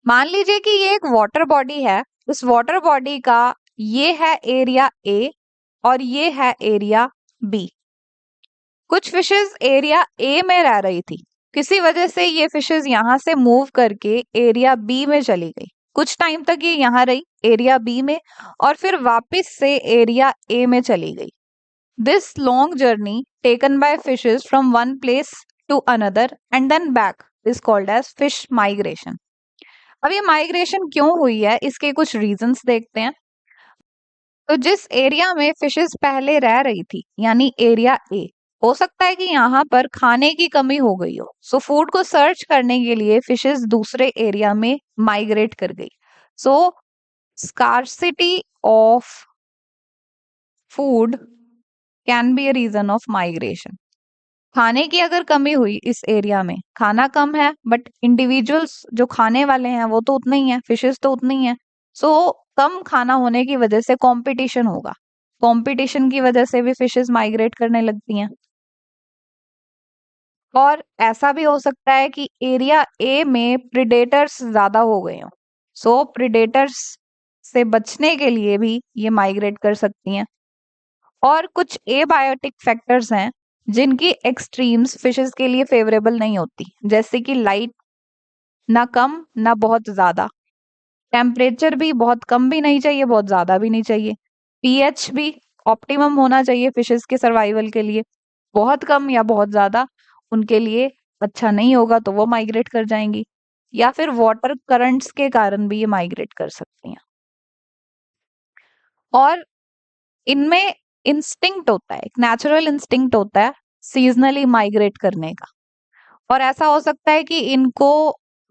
मान लीजिए कि ये एक वाटर बॉडी है, उस वाटर बॉडी का ये है एरिया ए और ये है एरिया बी। कुछ फिशेस एरिया ए में रह रही थी, किसी वजह से ये फिशेस यहाँ से मूव करके एरिया बी में चली गई। कुछ टाइम तक ये यहाँ रही एरिया बी में और फिर वापस से एरिया ए में चली गई। This long journey taken by fishes from one place to another and then back is called as fish migration. अब ये माइग्रेशन क्यों हुई है, इसके कुछ रीजंस देखते हैं। तो जिस एरिया में फिशेस पहले रह रही थी यानी एरिया ए, हो सकता है कि यहाँ पर खाने की कमी हो गई हो, सो फूड को सर्च करने के लिए फिशेस दूसरे एरिया में माइग्रेट कर गई। So scarcity of food can be a reason of migration. खाने की अगर कमी हुई इस एरिया में, खाना कम है बट इंडिविजुअल्स जो खाने वाले हैं वो तो उतने ही हैं, फिशेस तो उतनी ही हैं, सो कम खाना होने की वजह से कंपटीशन होगा, कंपटीशन की वजह से भी फिशेस माइग्रेट करने लगती हैं। और ऐसा भी हो सकता है कि एरिया ए में प्रिडेटर्स ज्यादा हो गए हों, सो प्रिडेटर्स से बचने के लिए भी ये माइग्रेट कर सकती हैं। और कुछ एबायोटिक फैक्टर्स हैं जिनकी एक्सट्रीम्स फिशेस के लिए फेवरेबल नहीं होती, जैसे कि लाइट ना कम ना बहुत ज्यादा, टेम्परेचर भी बहुत कम भी नहीं चाहिए बहुत ज्यादा भी नहीं चाहिए, पीएच भी ऑप्टिमम होना चाहिए फिशेस के सर्वाइवल के लिए। बहुत कम या बहुत ज्यादा उनके लिए अच्छा नहीं होगा तो वो माइग्रेट कर जाएंगी, या फिर वाटर करंट्स के कारण भी ये माइग्रेट कर सकती हैं। और इनमें इंस्टिंक्ट होता है, एक नेचुरल इंस्टिंक्ट होता है सीजनली माइग्रेट करने का। और ऐसा हो सकता है कि इनको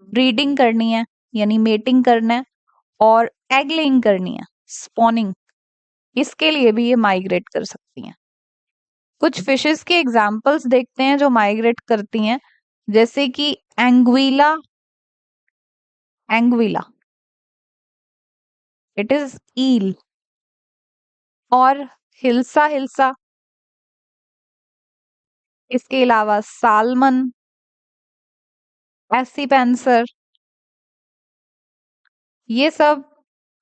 ब्रीडिंग करनी है यानी मेटिंग करना है और एग लेइंग करनी है स्पॉनिंग, इसके लिए भी ये माइग्रेट कर सकती हैं। कुछ फिशेस के एग्जाम्पल्स देखते हैं जो माइग्रेट करती हैं, जैसे कि एंग्विला, एंग्विला इट इज ईल, और हिल्सा हिल्सा, इसके अलावा सालमन, एसीपेंसर, ये सब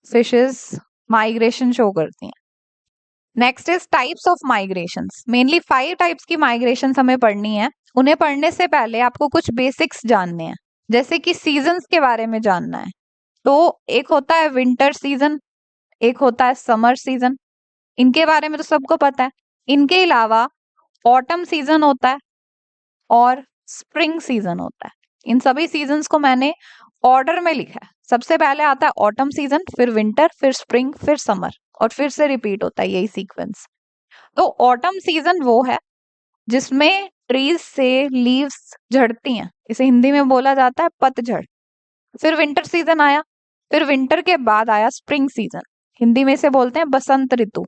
फिशेस माइग्रेशन शो करती हैं। Next is types of migrations. Mainly 5 types की माइग्रेशंस हमें पढ़नी है। उन्हें पढ़ने से पहले आपको कुछ बेसिक्स जानने हैं, जैसे कि सीजन्स के बारे में जानना है। तो एक होता है विंटर सीजन, एक होता है समर सीजन, इनके बारे में तो सबको पता है। इनके अलावा ऑटम सीजन होता है और स्प्रिंग सीजन होता है। इन सभी सीजन्स को मैंने ऑर्डर में लिखा है। सबसे पहले आता है ऑटम सीजन, फिर विंटर, फिर स्प्रिंग, फिर समर, और फिर से रिपीट होता है यही सीक्वेंस। तो ऑटम सीजन वो है जिसमें ट्रीज से लीव्स झड़ती हैं, इसे हिंदी में बोला जाता है पतझड़। फिर विंटर सीजन आया, फिर विंटर के बाद आया स्प्रिंग सीजन, हिंदी में इसे बोलते हैं बसंत ऋतु।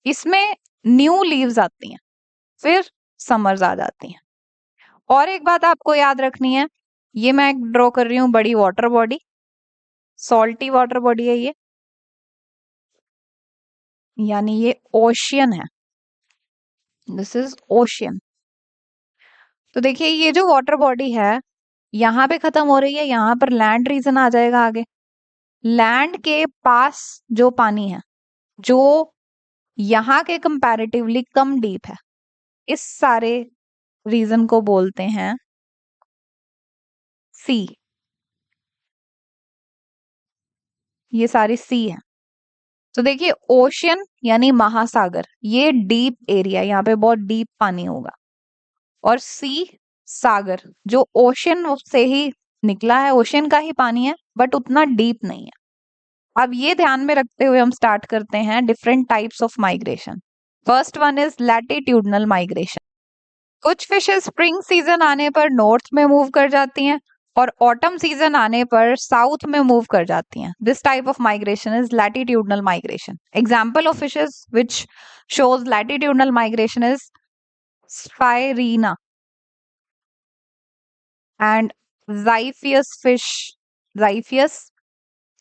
इसमें न्यू लीव्स आती हैं, फिर समर्स आ जाती हैं। और एक बात आपको याद रखनी है, ये मैं ड्रॉ कर रही हूँ बड़ी water body, salty water body है ये, यानी ये ओशियन है, दिस इज ओशियन। तो देखिए ये जो वाटर बॉडी है यहाँ पे खत्म हो रही है, यहाँ पर लैंड रीजन आ जाएगा आगे। लैंड के पास जो पानी है जो यहाँ के कंपैरेटिवली कम डीप है, इस सारे रीजन को बोलते हैं सी। ये सारी सी है। तो देखिए ओशियन यानी महासागर, ये डीप एरिया, यहाँ पे बहुत डीप पानी होगा। और सी सागर, जो ओशियन से ही निकला है, ओशियन का ही पानी है बट उतना डीप नहीं है। अब ये ध्यान में रखते हुए हम स्टार्ट करते हैं different types of migration. First one is latitudinal migration. कुछ फिशेस स्प्रिंग सीजन आने पर नॉर्थ में मूव कर जाती हैं और ऑटम सीजन आने पर साउथ में मूव कर जाती हैं। This type of migration is latitudinal migration. Example of fishes which shows latitudinal migration is Sphyraena and Xiphias fish, Xiphias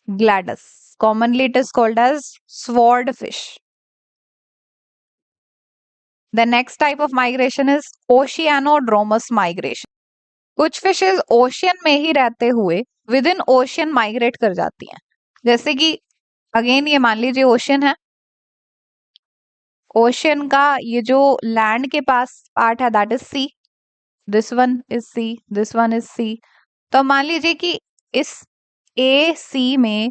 gladus. Commonly it is called as swordfish. The next type of migration is oceanodromous migration. कुछ fishes ocean में ही रहते हुए with in ocean migrate कर जाती हैं। जैसे कि again ये मान लीजिए ओशियन है, ओशियन का ये जो लैंड के पास पार्ट है that is sea, this one is sea, this one is sea. तो मान लीजिए कि इस ए सी में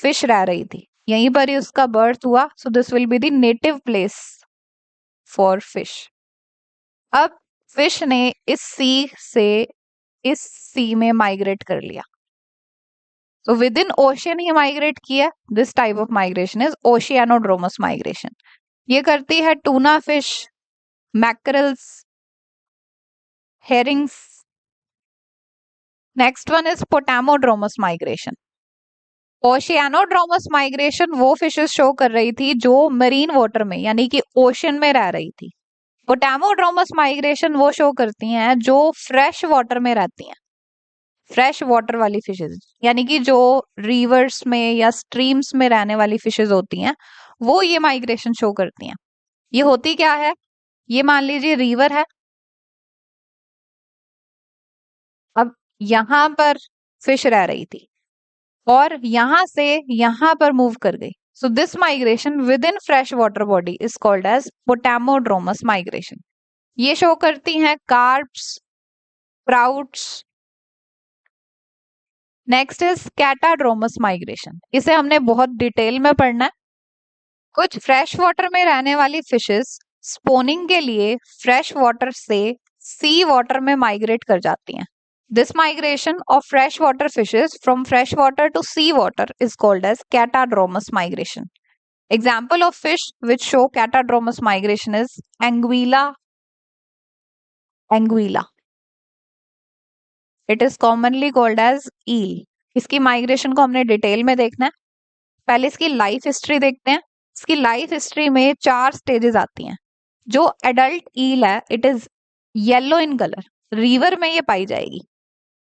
फिश रह रही थी, यहीं पर ही उसका बर्थ हुआ, so this will be the native place for fish. अब फिश ने इस सी से इस सी में माइग्रेट कर लिया, तो विद इन ओशियन ही माइग्रेट किया। This type of migration is oceanodromous migration. ये करती है tuna fish, mackerels, herrings. Next one is potamodromous migration. Oceanodromous migration वो फिशेस शो कर रही थी जो मरीन वाटर में यानी कि ओशन में रह रही थी। पोटामोड्रोमस माइग्रेशन वो शो करती हैं जो फ्रेश वाटर में रहती हैं, फ्रेश वाटर वाली फिशेस, यानी कि जो रिवर्स में या स्ट्रीम्स में रहने वाली फिशेस होती हैं, वो ये माइग्रेशन शो करती हैं। ये होती क्या है, ये मान लीजिए रिवर है, अब यहां पर फिश रह रही थी और यहां से यहां पर मूव कर गई। So this migration within fresh water body is called as potamodromous migration. ये शो करती हैं carps, trouts. Next is catadromous migration, इसे हमने बहुत डिटेल में पढ़ना है। कुछ फ्रेश वाटर में रहने वाली फिशेस स्पोनिंग के लिए फ्रेश वाटर से सी वाटर में माइग्रेट कर जाती हैं। This migration of fresh water fishes from fresh water to sea water is called as catadromous migration. Example of fish which show catadromous migration is anguilla. Anguilla. It is commonly called as eel. इसकी migration को हमने detail में देखना है। पहले इसकी life history देखते हैं। इसकी लाइफ हिस्ट्री में 4 स्टेजेस आती हैं। जो एडल्ट ईल है it is yellow in colour, river में ये पाई जाएगी।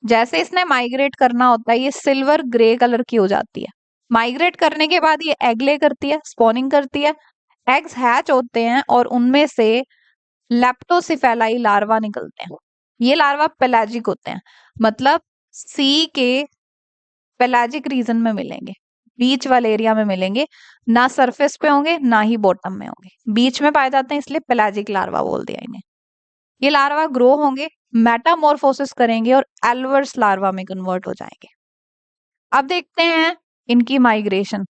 जैसे इसने माइग्रेट करना होता है ये सिल्वर ग्रे कलर की हो जाती है। माइग्रेट करने के बाद ये एग ले करती है, स्पॉनिंग करती है, एग्स हैच होते हैं और उनमें से लेप्टोसिफेलाई लार्वा निकलते हैं। ये लार्वा पेलाजिक होते हैं, मतलब सी के पेलाजिक रीजन में मिलेंगे, बीच वाले एरिया में मिलेंगे, ना सरफेस पे होंगे ना ही बॉटम में होंगे, बीच में पाए जाते हैं, इसलिए पेलाजिक लार्वा बोल दिया इन्हें। ये लार्वा ग्रो होंगे, मेटामॉर्फोसिस करेंगे और एल्वर्स लार्वा में कन्वर्ट हो जाएंगे। अब देखते हैं इनकी माइग्रेशन।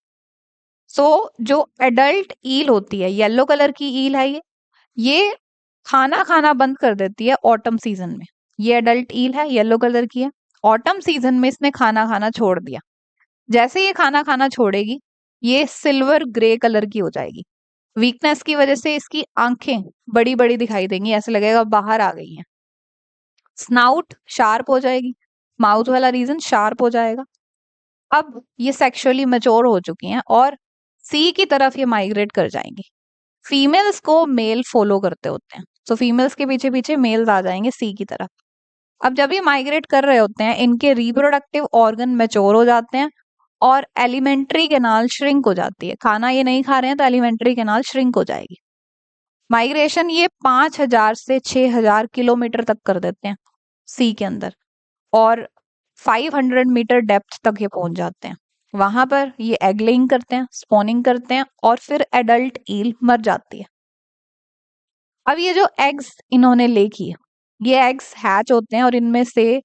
सो जो एडल्ट ईल होती है, येलो कलर की ईल है ये खाना खाना बंद कर देती है ऑटम सीजन में। ये एडल्ट ईल है, येलो कलर की है, ऑटम सीजन में इसने खाना खाना छोड़ दिया। जैसे ये खाना खाना छोड़ेगी ये सिल्वर ग्रे कलर की हो जाएगी। वीकनेस की वजह से इसकी आंखें बड़ी बड़ी दिखाई देंगी, ऐसे लगेगा बाहर आ गई हैं। स्नाउट शार्प हो जाएगी, माउथ वाला रीजन शार्प हो जाएगा। अब ये सेक्सुअली मैच्योर हो चुकी हैं और सी की तरफ ये माइग्रेट कर जाएंगी। फीमेल्स को मेल फॉलो करते होते हैं, तो फीमेल्स के पीछे पीछे मेल्स आ जाएंगे सी की तरफ। अब जब ये माइग्रेट कर रहे होते हैं इनके रिप्रोडक्टिव ऑर्गन मैच्योर हो जाते हैं और एलिमेंट्री कैनाल श्रिंक हो जाती है। खाना ये नहीं खा रहे हैं तो एलिमेंट्री कैनाल श्रिंक हो जाएगी। माइग्रेशन ये 5000 से 6000 किलोमीटर तक कर देते हैं सी के अंदर और 500 मीटर डेप्थ तक ये पहुंच जाते हैं। वहां पर ये एग लेइंग करते हैं, स्पॉनिंग करते हैं और फिर एडल्ट ईल मर जाती है। अब ये जो एग्स इन्होंने ले किए, ये एग्स हैच होते हैं और इनमें से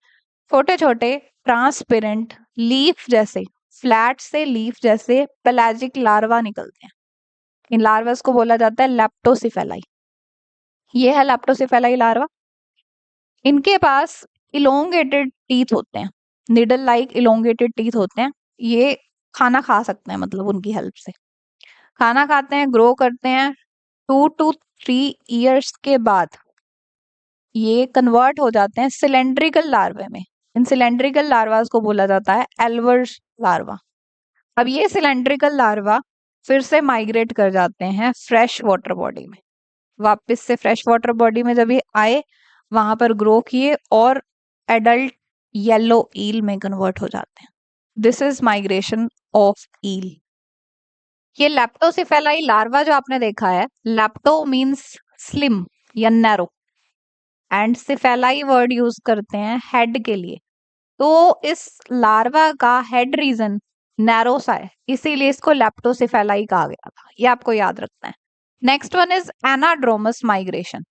छोटे छोटे ट्रांसपेरेंट लीफ जैसे, फ्लैट से लीफ जैसे पेलाजिक लार्वा निकलते हैं। इन लार्वास को बोला जाता है लेप्टोसिफेलाई। ये है लेप्टोसिफेलाई लार्वा। इनके पास इलोंगेटेड टीथ होते हैं, निडल लाइक इलोंगेटेड टीथ होते हैं। ये खाना खा सकते हैं, मतलब उनकी हेल्प से खाना खाते हैं, ग्रो करते हैं। 2 to 3 ईयर्स के बाद ये कन्वर्ट हो जाते हैं सिलेंड्रिकल लार्वे में। इन सिलेंड्रिकल लार्वास को बोला जाता है एल्वर्स लार्वा। अब ये सिलेंड्रिकल लार्वा फिर से माइग्रेट कर जाते हैं फ्रेश वाटर बॉडी में। वापस से फ्रेश वाटर बॉडी में जब ये आए वहां पर ग्रो किए और एडल्ट येलो ईल में कन्वर्ट हो जाते हैं। दिस इज माइग्रेशन ऑफ ईल। ये लेप्टोसिफेलाई लार्वा जो आपने देखा है, लेप्टो मीन्स स्लिम या नैरो, एंड सिफेलाई वर्ड यूज करते हैं हेड के लिए। तो इस लार्वा का हेड रीजन नैरो सा है, इसीलिए इसको लेप्टोसिफेलाई कहा गया था। ये आपको याद रखना है। Next one is anadromous migration.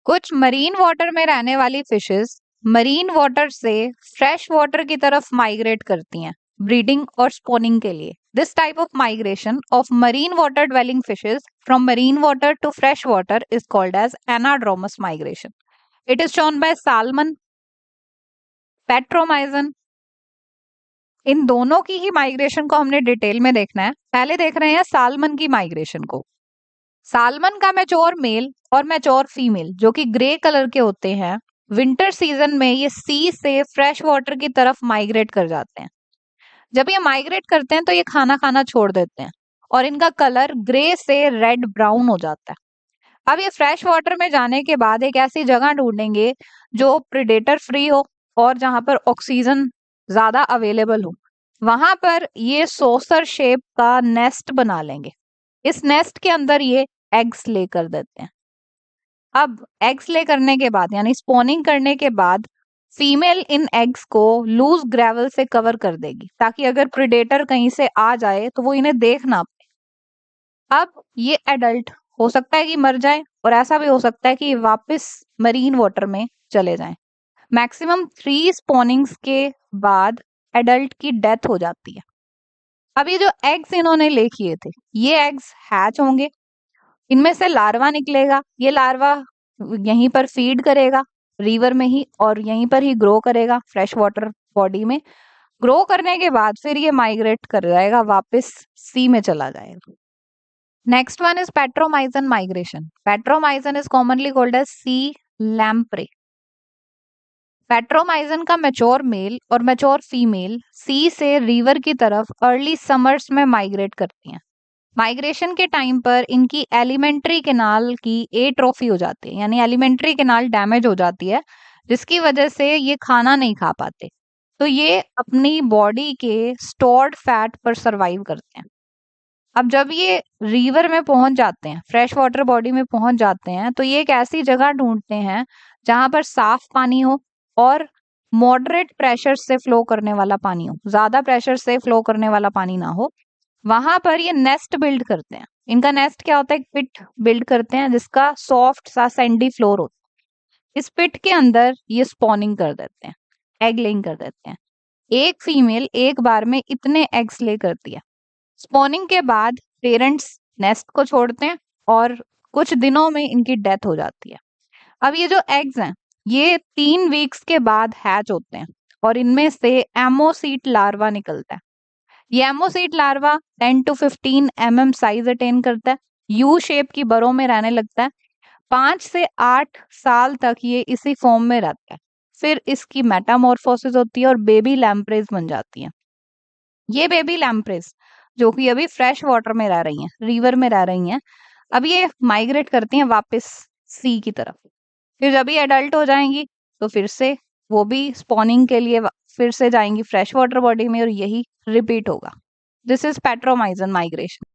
कुछ मरीन वाटर में रहने वाली फिशेस मरीन वाटर से फ्रेश वाटर की तरफ माइग्रेट करती हैं ब्रीडिंग और स्पॉनिंग के लिए। This type of migration of marine water dwelling fishes from marine water to fresh water is called as anadromous migration. It is shown by salmon, petromyzon. इन दोनों की ही माइग्रेशन को हमने डिटेल में देखना है। पहले देख रहे हैं साल्मन की माइग्रेशन को। साल्मन का मैच्योर मेल और मैच्योर फीमेल जो कि ग्रे कलर के होते हैं, विंटर सीजन में ये सी से फ्रेश वाटर की तरफ माइग्रेट कर जाते हैं। जब ये माइग्रेट करते हैं तो ये खाना खाना छोड़ देते हैं और इनका कलर ग्रे से रेड ब्राउन हो जाता है। अब ये फ्रेश वाटर में जाने के बाद एक ऐसी जगह ढूंढेंगे जो प्रिडेटर फ्री हो और जहां पर ऑक्सीजन ज्यादा अवेलेबल हो। वहां पर ये सोसर शेप का नेस्ट बना लेंगे। इस नेस्ट के अंदर ये एग्स ले कर देते हैं। अब एग्स ले करने के बाद यानी स्पॉनिंग करने के बाद फीमेल इन एग्स को लूज ग्रेवल से कवर कर देगी ताकि अगर प्रिडेटर कहीं से आ जाए तो वो इन्हें देख ना पाए। अब ये एडल्ट हो सकता है कि मर जाए और ऐसा भी हो सकता है कि वापस मरीन वाटर में चले जाएं। मैक्सिमम 3 स्पॉनिंग्स के बाद एडल्ट की डेथ हो जाती है। अब ये जो एग्स इन्होंने ले किए थे ये एग्स हैच होंगे, इनमें से लार्वा निकलेगा। ये लार्वा यहीं पर फीड करेगा रिवर में ही और यहीं पर ही ग्रो करेगा फ्रेश वाटर बॉडी में। ग्रो करने के बाद फिर ये माइग्रेट कर जाएगा, वापस सी में चला जाएगा। Next one is petromyzon migration. Petromyzon is commonly called as sea lamprey. Petromyzon का मैच्योर मेल और मैच्योर फीमेल सी से रिवर की तरफ अर्ली समर्स में माइग्रेट करती हैं। माइग्रेशन के टाइम पर इनकी एलिमेंट्री कैनाल की एट्रोफी हो जाती है, यानी एलिमेंट्री कैनाल डैमेज हो जाती है जिसकी वजह से ये खाना नहीं खा पाते। तो ये अपनी बॉडी के स्टोर्ड फैट पर सरवाइव करते हैं। अब जब ये रिवर में पहुंच जाते हैं, फ्रेश वाटर बॉडी में पहुंच जाते हैं, तो ये एक ऐसी जगह ढूंढते हैं जहां पर साफ पानी हो और मॉडरेट प्रेशर से फ्लो करने वाला पानी हो, ज्यादा प्रेशर से फ्लो करने वाला पानी ना हो। वहां पर ये नेस्ट बिल्ड करते हैं। इनका नेस्ट क्या होता है, एक पिट बिल्ड करते हैं जिसका सॉफ्ट सा सैंडी फ्लोर होता है। इस पिट के अंदर ये स्पॉनिंग कर देते हैं, एग लेइंग कर देते हैं। एक फीमेल एक बार में इतने एग्स ले करती है। स्पॉनिंग के बाद पेरेंट्स नेस्ट को छोड़ते हैं और कुछ दिनों में इनकी डेथ हो जाती है। अब ये जो एग्स हैं ये 3 वीक्स के बाद हैच होते हैं और इनमें से एमोसीट लार्वा निकलता है। ये ammocoete larva 10 to 15 mm size attain करता है, यू शेप की बरों में रहने लगता है। 5 से 8 साल तक ये इसी फॉर्म में रहता है। फिर इसकी मेटामॉर्फोसिस होती है और बेबी लैम्प्रेज बन जाती है। ये बेबी लैम्प्रेज जो कि अभी फ्रेश वाटर में रह रही हैं, रिवर में रह रही हैं, अब ये माइग्रेट करती हैं वापस सी की तरफ। फिर जब ये एडल्ट हो जाएंगी तो फिर से वो भी स्पॉनिंग के लिए फिर से जाएंगी फ्रेश वाटर बॉडी में और यही रिपीट होगा। This is petromyzon migration.